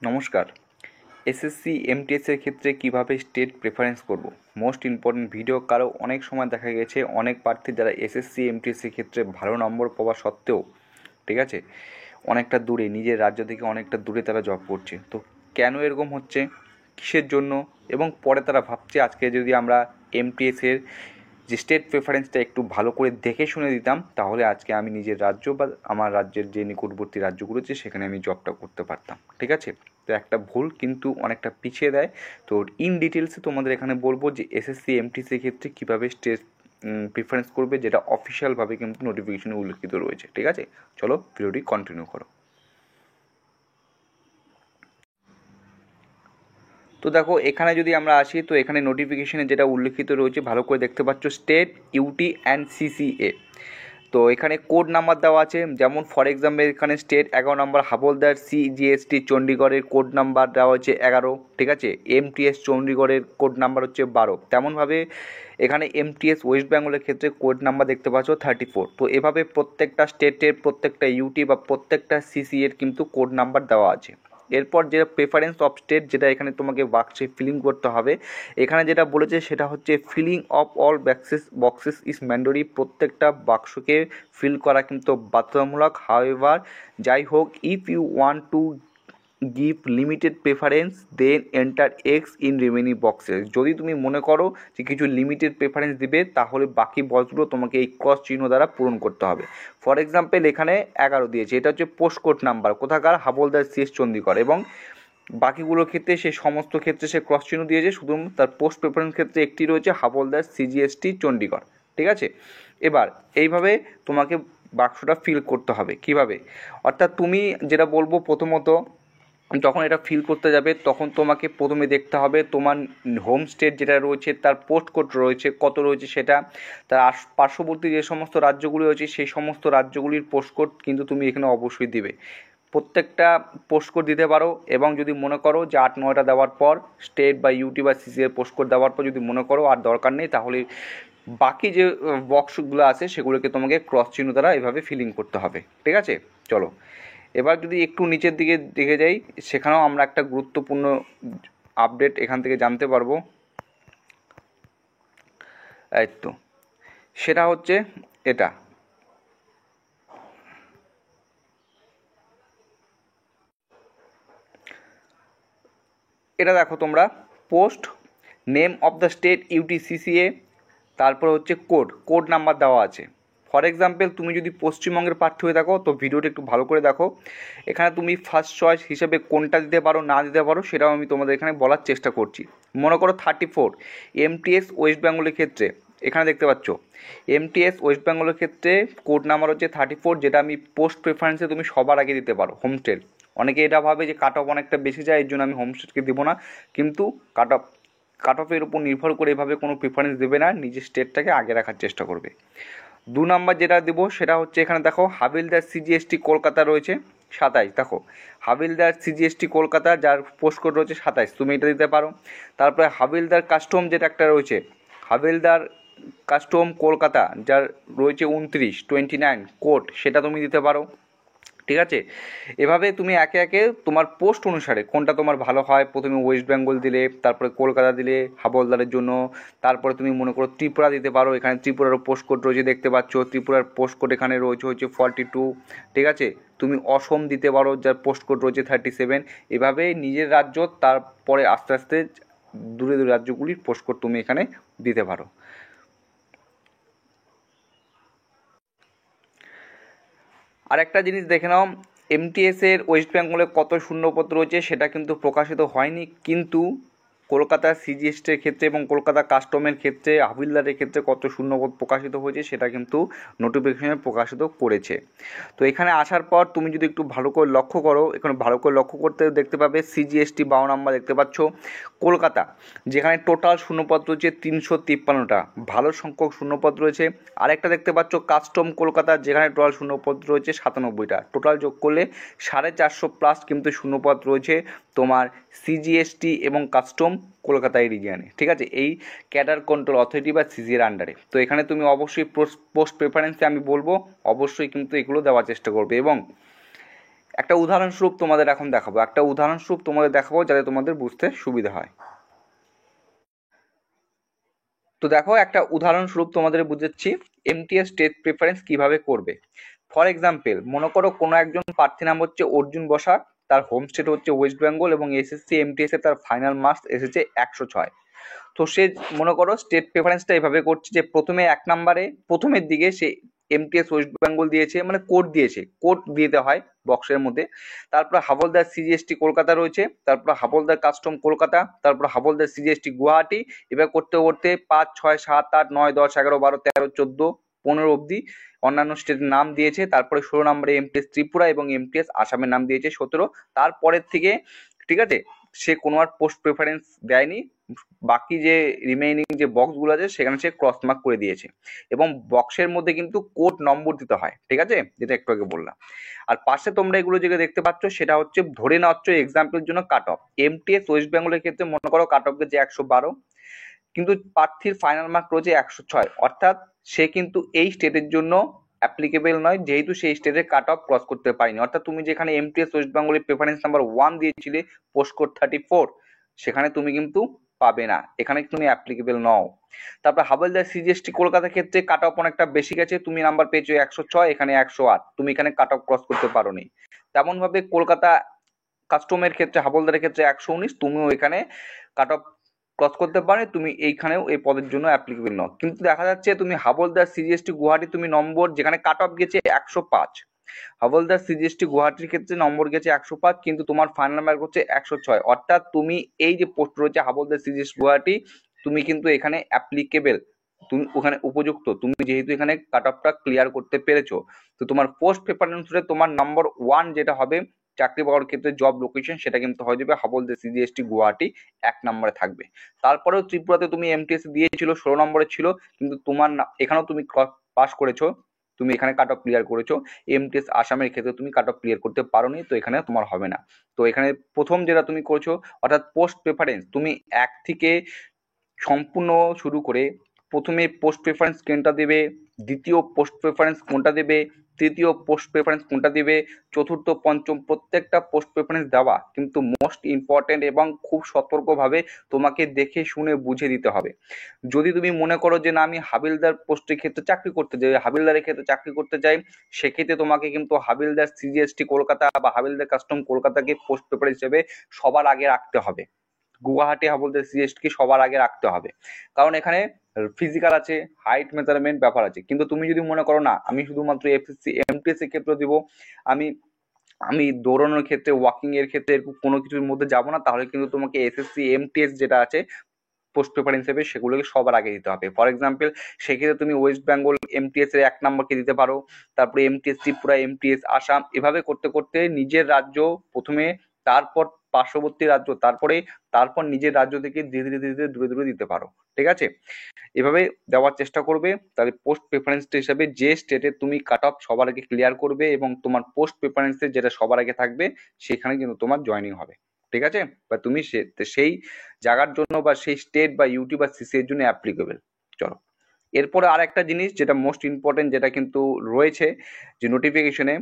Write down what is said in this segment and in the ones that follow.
নমস্কার। SSC MTS এর ক্ষেত্রে কিভাবে স্টেট প্রেফারেন্স করব, মোস্ট ইম্পর্টেন্ট ভিডিও। কারো অনেক সময় দেখা গেছে অনেক প্রার্থী যারা এসএসসি এমটিএস এর ক্ষেত্রে ভালো নম্বর পাওয়া সত্ত্বেও, ঠিক আছে, অনেকটা দূরে, নিজের রাজ্য থেকে অনেকটা দূরে তারা জব করছে। তো কেন এরকম হচ্ছে, কিসের জন্য, এবং পরে তারা ভাবছে আজকে যদি আমরা এমটিএস এর যে স্টেট প্রেফারেন্সটা একটু ভালো করে দেখে শুনে দিতাম, তাহলে আজকে আমি নিজের রাজ্য বা আমার রাজ্যের যে নিকটবর্তী রাজ্যগুলো আছে সেখানে আমি জবটা করতে পারতাম। ঠিক আছে, তো একটা ভুল কিন্তু অনেকটা পিছিয়ে দেয়। তো ইন ডিটেলসে তোমাদের এখানে বলবো যে এসএসসি এমটিসির ক্ষেত্রে কীভাবে স্টেট প্রিফারেন্স করবে, যেটা অফিসিয়ালভাবে কিন্তু নোটিফিকেশনে উল্লেখিত রয়েছে। ঠিক আছে, চলো ভিডিওটি কন্টিনিউ করো। তো দেখো, এখানে যদি আমরা আসি তো এখানে নোটিফিকেশনে যেটা উল্লেখিত রয়েছে ভালো করে দেখতে পাচ্ছ, স্টেট ইউটি অ্যান্ড সিসিএ। তো এখানে কোড নাম্বার দেওয়া আছে, যেমন ফর এক্সাম্পল এখানে স্টেট 11 নম্বর হাবলদার সিজিএসটি চণ্ডীগড়ের কোড নাম্বার দেওয়া হচ্ছে 11, ঠিক আছে। এমটিএস চণ্ডীগড়ের কোড নাম্বার হচ্ছে 12। তেমনভাবে এখানে এমটিএস ওয়েস্ট বেঙ্গলের ক্ষেত্রে কোড নাম্বার দেখতে পাচ্ছ 34। তো এভাবে প্রত্যেকটা স্টেটের, প্রত্যেকটা ইউটি বা প্রত্যেকটা সিসি এর কিন্তু কোড নাম্বার দেওয়া আছে। এরপর যে প্রেফারেন্স অফ স্টেট, যেটা এখানে তোমাকে বাক্সে ফিলিং করতে হবে, এখানে যেটা বলেছে সেটা হচ্ছে filling of all boxes is mandatory. প্রত্যেকটা বাক্সকে ফিল করা কিন্তু বাধ্যতামূলক। হাউএভার, যাই হোক, if you want to give limited preference then enter X in remaining boxes. যদি তুমি মনে করো যে কিছু লিমিটেড প্রেফারেন্স দিবে, তাহলে বাকি বক্সগুলো তোমাকে এই ক্রস চিহ্ন দ্বারা পূরণ করতে হবে। ফর এক্সাম্পল এখানে 11 দিয়েছে, এটা হচ্ছে পোস্ট কোড নাম্বার, কোথাকার, হাবলদার সিএস চণ্ডীগড়, এবং বাকিগুলোর ক্ষেত্রে সে সমস্ত ক্ষেত্রে সে ক্রস চিহ্ন দিয়েছে, শুধু তার পোস্ট প্রেফারেন্স ক্ষেত্রে একটি রয়েছে, হাবলদার সিজিএসটি চণ্ডীগড়। ঠিক আছে, এবার এইভাবে তোমাকে বাক্সটা ফিল করতে হবে। কিভাবে, অর্থাৎ তুমি যেটা বলবো, প্রথমত যখন এটা ফিল করতে যাবে তখন তোমাকে প্রথমে দেখতে হবে তোমার হোম স্টেট যেটা রয়েছে তার পোস্ট কোড রয়েছে কত রয়েছে, সেটা তার পার্শ্ববর্তী যে সমস্ত রাজ্যগুলি রয়েছে সেই সমস্ত রাজ্যগুলির পোস্ট কোড কিন্তু তুমি এখানে অবশ্যই দিবে। প্রত্যেকটা পোস্ট কোড দিতে পারো, এবং যদি মনে করো যে 8-9টা দেওয়ার পর স্টেট বা ইউটি বা সিসি এর পোস্ট কোড দেওয়ার পর যদি মনে করো আর দরকার নেই, তাহলে বাকি যে বক্সগুলো আছে সেগুলোকে তোমাকে ক্রস চিহ্ন দ্বারা এভাবে ফিলিং করতে হবে। ঠিক আছে, চলো এবার যদি একটু নিচের দিকে দেখে যাই, সেখানেও আমরা একটা গুরুত্বপূর্ণ আপডেট এখান থেকে জানতে পারবো। এই তো, সেটা হচ্ছে এটা। এটা দেখো তোমরা, post name of the state UTCCA, তারপর হচ্ছে কোড নাম্বার দেওয়া আছে। ফর এক্সাম্পল তুমি যদি পশ্চিমবঙ্গের প্রার্থী হয়ে থাকো তো ভিডিওটা একটু ভালো করে দেখো। এখানে তুমি ফার্স্ট চয়েস হিসেবে কোনটা দিতে পারো না দিতে পারো সেটাও আমি তোমাদের এখানে বলার চেষ্টা করছি। মনে করো 34 এমটিএস ওয়েস্ট বেঙ্গলের ক্ষেত্রে, এখানে দেখতে পাচ্ছ এমটিএস ওয়েস্ট বেঙ্গলের ক্ষেত্রে কোড নাম্বার হচ্ছে 34, যেটা আমি পোস্ট প্রেফারেন্সে তুমি সবার আগে দিতে পারো। হোমস্টেড, অনেকে এটা ভাবে যে কাট অফ অনেকটা বেশি যায়, এর জন্য আমি হোমস্টেডকে দেবো না, কিন্তু কাট অফের উপর নির্ভর করে এভাবে কোনো প্রেফারেন্স দেবে না, নিজের স্টেটটাকে আগে রাখার চেষ্টা করবে। 2 নম্বর যেটা দেবো সেটা হচ্ছে এখানে দেখো হাবিলদার সিজিএসটি কলকাতা রয়েছে 27। দেখো হাবিলদার সিজিএসটি কলকাতা যার পোস্ট কোড রয়েছে 27, তুমি এটা দিতে পারো। তারপরে হাবিলদার কাস্টম যেটা একটা রয়েছে, হাবিলদার কাস্টম কলকাতা যার রয়েছে 29 কোড, সেটা তুমি দিতে পারো। ঠিক আছে, এভাবে তুমি একে একে তোমার পোস্ট অনুসারে কোনটা তোমার ভালো হয়, প্রথমে ওয়েস্ট বেঙ্গল দিলে, তারপরে কলকাতা দিলে হাবলদারের জন্য, তারপরে তুমি মনে করো ত্রিপুরা দিতে পারো। এখানে ত্রিপুরারও পোস্ট কোড রয়েছে, দেখতে পাচ্ছ ত্রিপুরার পোস্ট কোড এখানে রয়েছে হচ্ছে 42। ঠিক আছে, তুমি অসম দিতে পারো যার পোস্ট কোড রয়েছে 37। এভাবে নিজের রাজ্য, তারপরে আস্তে আস্তে দূরে দূরে রাজ্যগুলির পোস্ট কোড তুমি এখানে দিতে পারো। আর একটা জিনিস দেখে নাও, এমটিএস এর ওয়েস্ট বেঙ্গলে কত শূন্যপদ রয়েছে সেটা কিন্তু প্রকাশিত হয়নি, কিন্তু কলকাতা সিজিএসটির ক্ষেত্রে এবং কলকাতা কাস্টমের ক্ষেত্রে, হাবিলদারের ক্ষেত্রে কত শূন্যপদ প্রকাশিত হয়েছে সেটা কিন্তু নোটিফিকেশনে প্রকাশিত করেছে। তো এখানে আসার পর তুমি যদি একটু ভালো করে লক্ষ্য করো, এখানে ভালো করে লক্ষ্য করতে দেখতে পাবে সিজিএসটি 52 নম্বর দেখতে পাচ্ছ কলকাতা, যেখানে টোটাল শূন্যপদ রয়েছে 353টা, ভালো সংখ্যক শূন্যপদ রয়েছে। আরেকটা দেখতে পাচ্ছ কাস্টম কলকাতা, যেখানে টোটাল শূন্যপদ রয়েছে 97টা, টোটাল যোগ করলে 450+ কিন্তু শূন্যপদ রয়েছে তোমার সিজিএসটি এবং কাস্টম কলকাতায় রিজিয়নে। ঠিক আছে, এই ক্যাডার কন্ট্রোল অথরিটি বা সিজিএর আন্ডারে। তো এখানে তুমি অবশ্যই পোস্ট প্রেফারেন্সে আমি বলবো অবশ্যই কিন্তু এগুলো দেওয়ার চেষ্টা করবে। এবং একটা উদাহরণস্বরূপ তোমাদের এখন দেখাবো, যাতে তোমাদের বুঝতে সুবিধা হয়। তো দেখো, একটা উদাহরণস্বরূপ তোমাদের বুঝাচ্ছি এমটিএস স্টেট প্রেফারেন্স কিভাবে করবে। ফর এক্সাম্পল, মনে করো কোনো একজন প্রার্থী নাম হচ্ছে অর্জুন বসাক, তার হোম স্টেট হচ্ছে ওয়েস্ট বেঙ্গল এবং এসএসসি এমটিএস এ তার ফাইনাল মার্কস এসেছে 106। তো সে মনে করো স্টেট প্রেফারেন্সটা এভাবে করছে যে প্রথমে 1 নম্বরে প্রথমের দিকে সে এমটিএস ওয়েস্ট বেঙ্গল দিয়েছে, মানে কোড দিয়েছে, কোড দিতে হয় বক্সের মধ্যে। তারপর হাবলদার সিজিএসটি কলকাতা রয়েছে, তারপর হাবলদার কাস্টম কলকাতা, তারপর হাবলদার সিজিএসটি গুয়াহাটি। এবার করতে করতে 5, 6, 7, 8, 9, 10, 11, 12, 13, 14, 15 অব্দি অন্যান্য স্টেটের নাম দিয়েছে। তারপরে 16 নম্বরে এমটিএস ত্রিপুরা এবং এমটিএস আসামের নাম দিয়েছে 17। তারপরের থেকে ঠিক আছে, সে কোনো আর পোস্ট প্রেফারেন্স দেয়নি। বাকি যে রিমেইনিং যে বক্সগুলো আছে সেখানে সে ক্রস মার্ক করে দিয়েছে, এবং বক্সের মধ্যে কিন্তু কোড নম্বর দিতে হয়, ঠিক আছে, যেটা একটু আগে বললাম। আর পাশে তোমরা এগুলো যেটা দেখতে পাচ্ছ সেটা হচ্ছে ধরে নেওয়া হচ্ছে এক্সাম্পলের জন্য কাট অফ। এমটিএস ওয়েস্ট বেঙ্গলের ক্ষেত্রে মনে করো কাট অফ গেছে 112, কিন্তু প্রার্থীর ফাইনাল মার্ক রয়েছে 106, অর্থাৎ সে কিন্তু এই স্টেটের জন্য অ্যাপ্লিকেবল নয়, যেহেতু সেই স্টেটের কাট অফ ক্রস করতে পারেনি। অর্থাৎ তুমি যেখানে এমটিএস ওয়েস্ট বেঙ্গলের প্রেফারেন্স নাম্বার 1 দিয়েছিলে পোস্ট কোড 34, সেখানে তুমি কিন্তু পাবে না, এখানে তুমি অ্যাপ্লিকেবল নও। তারপর হাবলদার সিজিএসটি কলকাতার ক্ষেত্রে কাট অফ অনেকটা বেশি গেছে, তুমি নাম্বার পেয়েছো 106, এখানে 108, তুমি এখানে কাট অফ ক্রস করতে পারোনি। তেমন ভাবে কলকাতা কাস্টমের ক্ষেত্রে হাবলদারের ক্ষেত্রে 119, তুমিও এখানে কাট অফ ক্রস করতে পারে, তুমি এইখানেও এই পদের জন্য অ্যাপ্লিকেবল নও। কিন্তু দেখা যাচ্ছে তুমি হাবলদার সিজিএসটি গুয়াহাটি তুমি নম্বর যেখানে কাট অফ গেছে 105, হাবলদার সিজিএসটি গুয়াহাটির ক্ষেত্রে নম্বর গেছে 105, কিন্তু তোমার ফাইনাল মার্ক হচ্ছে 106, অর্থাৎ তুমি এই যে পোস্ট রয়েছে হাবলদার সিজিএসটি গুয়াহাটি, তুমি কিন্তু এখানে অ্যাপ্লিকেবল, তুমি ওখানে উপযুক্ত, তুমি যেহেতু এখানে কাট অফটা ক্লিয়ার করতে পেরেছো। তো তোমার পোস্ট প্রেফারেন্সে তোমার নম্বর 1 যেটা হবে চাকরি পাওয়ার ক্ষেত্রে জব লোকেশন, সেটা কিন্তু হয়ে যাবে হাবলদার সিজিএসটি গুয়াহাটি 1 নম্বরে থাকবে। তারপরেও ত্রিপুরাতে তুমি এমটিএস দিয়েছিল 16 নম্বরে ছিল, কিন্তু তোমার এখানেও তুমি পাস করেছো, তুমি এখানে কাট অফ ক্লিয়ার করেছো। এমটিএস আসামের ক্ষেত্রে তুমি কাট অফ ক্লিয়ার করতে পারোনি, তো এখানে তোমার হবে না। তো এখানে প্রথম যেটা তুমি করছো অর্থাৎ পোস্ট প্রেফারেন্স, তুমি 1 থেকে সম্পূর্ণ শুরু করে প্রথমে পোস্ট প্রেফারেন্স কোনটা দেবে, দ্বিতীয় পোস্ট প্রেফারেন্স কোনটা দেবে, তৃতীয় পোস্ট প্রেফারেন্স কোনটা দেবে, চতুর্থ, পঞ্চম, প্রত্যেকটা পোস্ট প্রেফারেন্স দেওয়া কিন্তু মোস্ট ইম্পর্টেন্ট, এবং খুব সতর্কভাবে তোমাকে দেখে শুনে বুঝে দিতে হবে। যদি তুমি মনে করো যে না আমি হাবিলদার পোস্টের ক্ষেত্রে চাকরি করতে চাই, হাবিলদারের ক্ষেত্রে চাকরি করতে চাই, সেক্ষেত্রে তোমাকে কিন্তু হাবিলদার সিজিএসটি কলকাতা বা হাবিলদার কাস্টম কলকাতাকে পোস্ট পেপার হিসেবে সবার আগে রাখতে হবে। গুয়াহাটি হাবলদার সিজিএসটি সবার আগে রাখতে হবে, কারণ এখানে ফিজিক্যাল আছে, হাইট মেজারমেন্ট ব্যাপার আছে। কিন্তু তুমি যদি মনে করো না আমি শুধুমাত্র এফএসসি এমটিএস এর ক্ষেত্রে দিব, আমি আমি দৌড়ানোর ক্ষেত্রে, ওয়াকিং এর ক্ষেত্রে এরকম কোনো কিছুর মধ্যে যাব না, তাহলে কিন্তু তোমাকে এসএসসি এমটিএস যেটা আছে পোস্ট পেপার হিসেবে সেগুলোকে সবার আগে দিতে হবে। ফর এক্সাম্পল, সেক্ষেত্রে তুমি ওয়েস্ট বেঙ্গল এমটিএস এর 1 নম্বরকে দিতে পারো, তারপরে এমটিএস ত্রিপুরা, এমটিএস আসাম, এভাবে করতে করতে নিজের রাজ্য প্রথমে, তারপর পার্শ্ববর্তী রাজ্য, তারপর নিজের রাজ্য থেকে ধীরে ধীরে ধীরে ধীরে দূরে দূরে দিতে পারো, ঠিক আছে। এভাবে দেওয়ার চেষ্টা করবে, তাহলে পোস্ট প্রেফারেন্স হিসাবে যে স্টেটে তুমি কাট অফ সবার আগে ক্লিয়ার করবে এবং তোমার পোস্ট প্রেফারেন্সে যেটা সবার আগে থাকবে সেখানে কিন্তু তোমার জয়েনিং হবে, ঠিক আছে। বা তুমি সেই জায়গার জন্য বা সেই স্টেট বা ইউটি বা সিসি এর জন্য অ্যাপ্লিকেবল। চলো, এরপরে আর একটা জিনিস যেটা মোস্ট ইম্পর্টেন্ট, যেটা কিন্তু রয়েছে যে নোটিফিকেশনে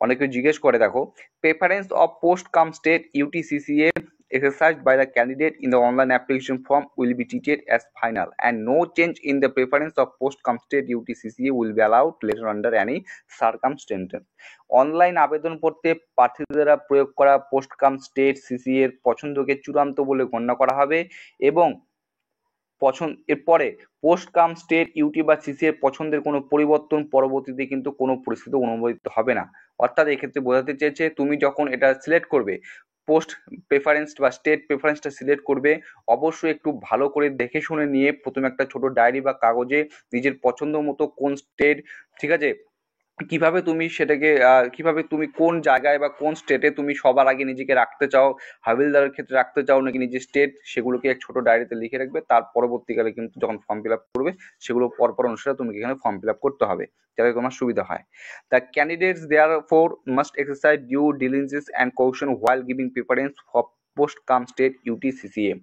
অনেকে জিজ্ঞেস করে, দেখো, preference of post cum state UTCCA exercised by the candidate in the online application form will be treated as final, and no change in the preference of post cum state UTCCA will be allowed later under any circumstances. Online আবেদন করতে প্রার্থীদের দ্বারা প্রয়োগ করা post cum state CC এর পছন্দকে চূড়ান্ত বলে গণ্য করা হবে, এবং এরপরে পোস্ট কাম স্টেট ইউটি বা সিসি এর পছন্দের কোনো পরিবর্তন পরবর্তীতে কিন্তু কোনো পরিস্থিতি অনুমোদিত হবে না। অর্থাৎ এক্ষেত্রে বোঝাতে চেয়েছে তুমি যখন এটা সিলেক্ট করবে, পোস্ট প্রেফারেন্স বা স্টেট প্রেফারেন্সটা সিলেক্ট করবে, অবশ্যই একটু ভালো করে দেখে শুনে নিয়ে প্রথমে একটা ছোট ডায়েরি বা কাগজে নিজের পছন্দ মতো কোন স্টেট, ঠিক আছে, কিভাবে তুমি সেটাকে কিভাবে তুমি কোন জায়গায় বা কোন স্টেটে তুমি সবার আগে নিজেকে রাখতে চাও, হাবিলদারের ক্ষেত্রে রাখতে চাও নাকি নিজের স্টেট, সেগুলোকে এক ছোট ডায়েরিতে লিখে রাখবে। তার পরবর্তীকালে কিন্তু যখন ফর্ম ফিল আপ করবে সেগুলো পরপর অনুসারে তুমি এখানে ফর্ম ফিল আপ করতে হবে, যাতে তোমার সুবিধা হয়। The candidates therefore must exercise due diligence and caution while giving preference for post cum state UTCCA.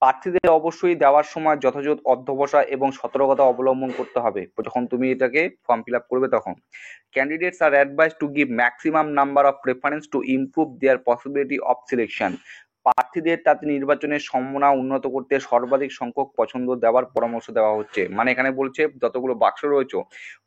প্রার্থীদের অবশ্যই দেওয়ার সময় যথাযথ অধ্যবসায় এবং সতর্কতা অবলম্বন করতে হবে যখন তুমি এটাকে ফর্ম ফিল আপ করবে তখন। Candidates are advice to give maximum number of preference to improve there possibility of selection. প্রার্থীদের তাতে নির্বাচনের সম্ভাবনা উন্নত করতে সর্বাধিক সংখ্যক পছন্দ দেওয়ার পরামর্শ দেওয়া হচ্ছে। মানে এখানে বলছে যতগুলো বাক্স রয়েছে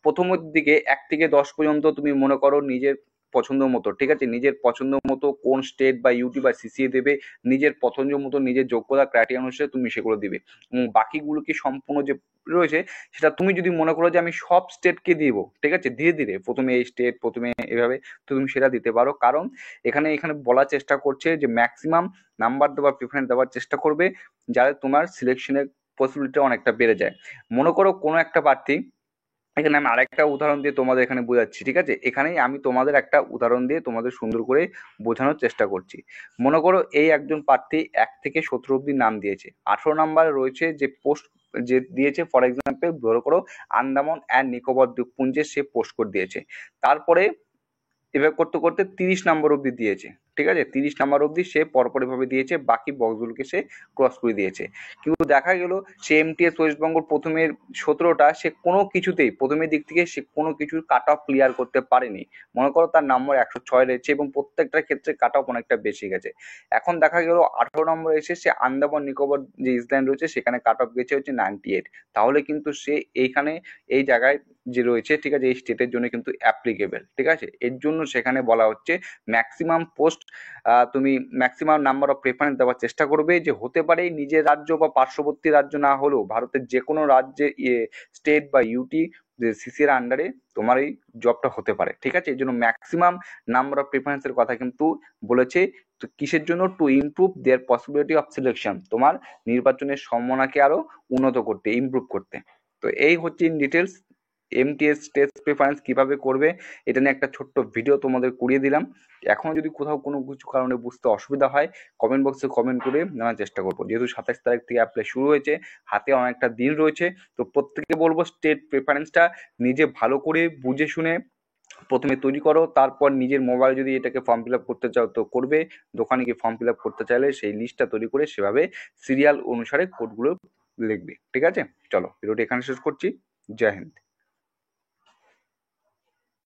প্রথমের দিকে 1 থেকে 10 পর্যন্ত তুমি মনে করো নিজের পছন্দ মতো, ঠিক আছে, নিজের পছন্দ মতো কোন স্টেট বা ইউটি বা সিসিএ দেবে, নিজের পছন্দ মতো নিজের যোগ্যতা ক্রাইটেরিয়া অনুসারে তুমি সেগুলো দিবে। বাকিগুলোকে সম্পূর্ণ যে রয়েছে সেটা তুমি যদি মনে করো যে আমি সব স্টেটকে দিব, ঠিক আছে, ধীরে ধীরে প্রথমে এই স্টেট প্রথমে এভাবে, তো তুমি সেটা দিতে পারো। কারণ এখানে এখানে বলার চেষ্টা করছে যে ম্যাক্সিমাম নাম্বার দেওয়ার প্রিফারেন্স দেওয়ার চেষ্টা করবে যাতে তোমার সিলেকশনের পসিবিলিটি অনেকটা বেড়ে যায়। মনে করো কোনো একটা প্রার্থী, এখানে আমি আরেকটা উদাহরণ দিয়ে তোমাদের এখানে বোঝাচ্ছি, ঠিক আছে, এখানেই আমি তোমাদের একটা উদাহরণ দিয়ে তোমাদের সুন্দর করে বোঝানোর চেষ্টা করছি। মনে করো এই একজন প্রার্থী 1 থেকে 17 অব্দি নাম দিয়েছে, 18 নাম্বারে রয়েছে যে পোস্ট যে দিয়েছে, ফর এক্সাম্পল ধরো করো আন্দামান অ্যান্ড নিকোবর দ্বীপপুঞ্জে সে পোস্ট কোড দিয়েছে। তারপরে এভাবে করতে করতে 30 নম্বর অব্দি দিয়েছে, ঠিক আছে, 30 নাম্বার অব্দি সে পরপর এভাবে দিয়েছে, বাকি বক্সগুলোকে সে ক্রস করে দিয়েছে। কিন্তু দেখা গেল সে এমটিএস ওয়েস্টবেঙ্গল প্রথমের 17টা সে কোনো কিছুতেই প্রথমের দিক থেকে সে কোনো কিছুর কাট অফ ক্লিয়ার করতে পারেনি। মনে করো তার নম্বর 106 রয়েছে এবং প্রত্যেকটার ক্ষেত্রে কাট অফ অনেকটা বেশি গেছে। এখন দেখা গেল 18 নম্বর এসে সে আন্দামান নিকোবর যে ইসল্যান্ড রয়েছে সেখানে কাট অফ গেছে হচ্ছে 98। তাহলে কিন্তু সে এইখানে এই জায়গায় যে রয়েছে, ঠিক আছে, এই স্টেটের জন্য কিন্তু অ্যাপ্লিকেবল, ঠিক আছে। এর জন্য সেখানে বলা হচ্ছে ম্যাক্সিমাম পোস্ট তুমি ম্যাক্সিমাম নাম্বার অফ প্রেফারেন্স দেওয়ার চেষ্টা করবে, যে হতে পারে নিজের রাজ্য বা পার্শ্ববর্তী রাজ্য না হলেও ভারতের যে কোনো রাজ্যে স্টেট বা ইউটি যে সিসির আন্ডারে তোমার এই জবটা হতে পারে, ঠিক আছে। এই জন্য ম্যাক্সিমাম নাম্বার অফ প্রেফারেন্সের কথা কিন্তু বলেছে। তো কিসের জন্য? To improve there possibility of selection, তোমার নির্বাচনের সম্ভাবনাকে আরো উন্নত করতে, ইমপ্রুভ করতে। তো এই হচ্ছে in details MTS test preference কিভাবে করবে, এটা নিয়ে একটা ছোট্ট ভিডিও তোমাদের করিয়ে দিলাম। এখনো যদি কোথাও কোনো কিছু কারণে বুঝতে অসুবিধা হয় কমেন্ট বক্সে কমেন্ট করে জানার চেষ্টা করবো। যেহেতু 27 তারিখ থেকে অ্যাপ্লাই শুরু হয়েছে, হাতে অনেকটা দিন রয়েছে, তো প্রত্যেককে বলবো স্টেট প্রেফারেন্সটা নিজে ভালো করে বুঝে শুনে প্রথমে তৈরি করো, তারপর নিজের মোবাইল যদি এটাকে ফর্ম ফিল আপ করতে চাও তো করবে, দোকানে গিয়ে ফর্ম ফিল আপ করতে চাইলে সেই লিস্টটা তৈরি করে সেভাবে সিরিয়াল অনুসারে কোডগুলো লিখবে, ঠিক আছে। চলো ভিডিওটি এখানে শেষ করছি। জয় হিন্দ।